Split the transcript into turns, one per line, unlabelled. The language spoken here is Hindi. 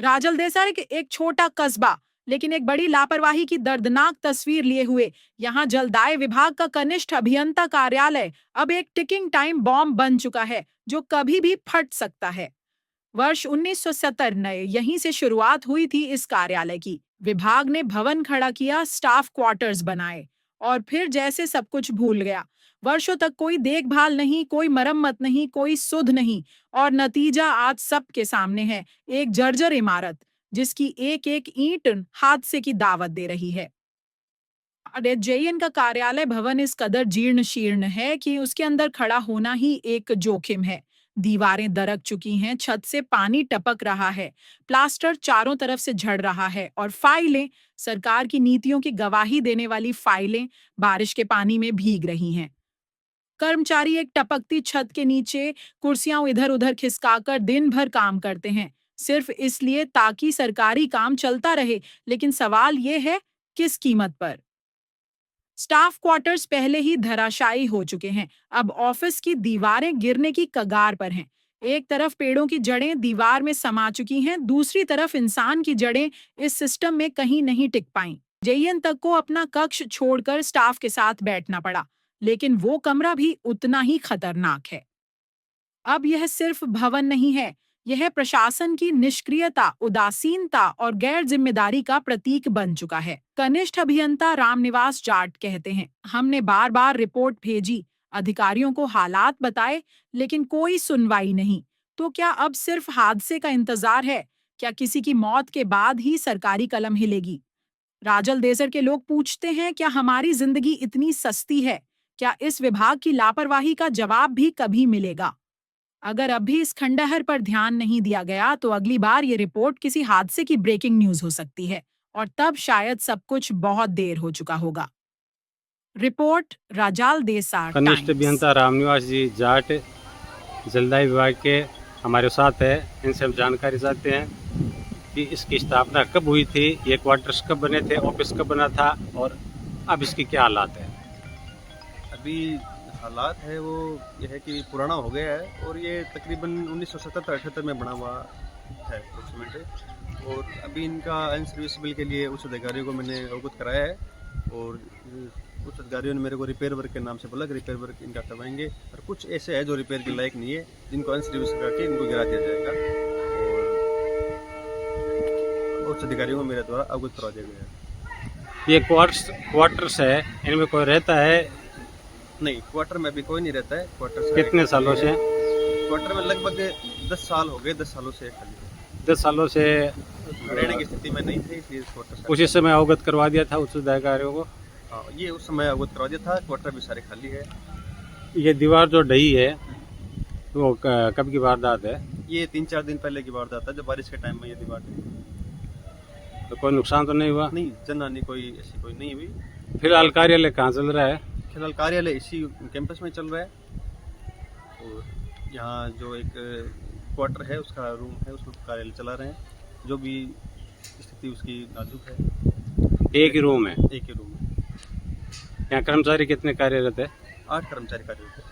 राजलदेसर एक छोटा कस्बा, लेकिन एक बड़ी लापरवाही की दर्दनाक तस्वीर लिए हुए यहाँ जलदाय विभाग का कनिष्ठ अभियंता कार्यालय अब एक टिकिंग टाइम बॉम्ब बन चुका है जो कभी भी फट सकता है। वर्ष 1970 नए यहीं से शुरुआत हुई थी इस कार्यालय की। विभाग ने भवन खड़ा किया, स्टाफ क्वार्टर्स बनाए और फिर जैसे सब कुछ भूल गया। वर्षों तक कोई देखभाल नहीं, कोई मरम्मत नहीं, कोई सुध नहीं और नतीजा आज सबके सामने है। एक जर्जर इमारत जिसकी एक एक ईंट हादसे की दावत दे रही है। जेईएन का कार्यालय भवन इस कदर जीर्ण शीर्ण है कि उसके अंदर खड़ा होना ही एक जोखिम है। दीवारें दरक चुकी हैं, छत से पानी टपक रहा है, प्लास्टर चारों तरफ से झड़ रहा है और फाइलें, सरकार की नीतियों की गवाही देने वाली फाइलें बारिश के पानी में भीग रही हैं। कर्मचारी एक टपकती छत के नीचे कुर्सियां इधर-उधर खिसकाकर दिन भर काम करते हैं, सिर्फ इसलिए ताकि सरकारी काम चलता रहे। लेकिन सवाल यह है, किस कीमत पर? स्टाफ क्वार्टर्स पहले ही धराशायी हो चुके हैं। अब ऑफिस की दीवारें गिरने की कगार पर हैं। एक तरफ पेड़ों की जड़ें दीवार में समा चुकी हैं, दूसरी तरफ इंसान की जड़ें इस सिस्टम में कहीं नहीं टिक पाईं। जेईएन तक को अपना कक्ष छोड़कर स्टाफ के साथ बैठना पड़ा, लेकिन वो कमरा भी उतना ही खतरनाक है। अब यह सिर्फ भवन नहीं है, यह प्रशासन की निष्क्रियता, उदासीनता और गैर जिम्मेदारी का प्रतीक बन चुका है। कनिष्ठ अभियंता रामनिवास जाट कहते हैं, हमने बार बार रिपोर्ट भेजी, अधिकारियों को हालात बताए, लेकिन कोई सुनवाई नहीं। तो क्या अब सिर्फ हादसे का इंतजार है? क्या किसी की मौत के बाद ही सरकारी कलम हिलेगी? राजल देसर के लोग पूछते हैं, क्या हमारी जिंदगी इतनी सस्ती है? क्या इस विभाग की लापरवाही का जवाब भी कभी मिलेगा? अगर अभी इस खंडहर पर ध्यान नहीं दिया गया तो अगली बार ये रिपोर्ट किसी हादसे की ब्रेकिंग न्यूज हो सकती है और तब शायद सब कुछ बहुत देर हो चुका होगा। रिपोर्ट राजाल देसार
कनिष्ठ
टाइम्स।
अभियंता रामनिवास जी जाट जलदाय विभाग के हमारे साथ है। इनसे हम जानकारी चाहते हैं कि इसकी स्थापना कब हुई थी, ये क्वार्टर्स कब बने थे, ऑफिस कब बना था और अब इसकी क्या हालात है।
अभी हालात है वो ये है कि पुराना हो गया है और ये तकरीबन 1977-78 में बना हुआ है अप्रोक्सीमेट। और अभी इनका अनसर्विसेबल के लिए उच्च अधिकारियों को मैंने अवगत कराया है और उच्च अधिकारियों ने मेरे को रिपेयर वर्क के नाम से बोला कि रिपेयर वर्क इनका करवाएंगे और कुछ ऐसे है जो रिपेयर के लायक नहीं है, जिनको अनसर्विस करके इनको गिरा दिया जाएगा और उच्च अधिकारियों को मेरे द्वारा अवगत करवा दिया गया है।
ये क्वार्टर्स है, इनमें कोई रहता है?
नहीं, क्वार्टर में अभी कोई नहीं रहता है। क्वार्टर
कितने सालों से?
क्वार्टर में लगभग 10 साल हो गए, 10 सालों से खाली
10 सालों से
रहने की स्थिति में नहीं थे, इसलिए क्वार्टर
उसी समय अवगत करवा दिया था उच्च अधिकारियों को।
हाँ, ये उस समय अवगत करवा दिया था। क्वार्टर भी सारे खाली है।
ये दीवार जो ढही है वो कब की वारदात है?
ये 3-4 दिन पहले की वारदात है, जब बारिश के टाइम में ये दीवार ढही।
तो कोई नुकसान तो नहीं हुआ?
नहीं, जनहानि कोई ऐसी कोई नहीं हुई।
फिलहाल कार्यालय कहाँ चल रहा है?
फिलहाल कार्यालय इसी कैंपस में चल रहा है और यहाँ जो एक क्वार्टर है उसका रूम है, उसमें कार्यालय चला रहे हैं। जो भी स्थिति उसकी नाजुक है।
एक ही रूम है?
एक ही रूम है।
यहाँ कर्मचारी कितने कार्यरत है?
8 कर्मचारी कार्यरत है।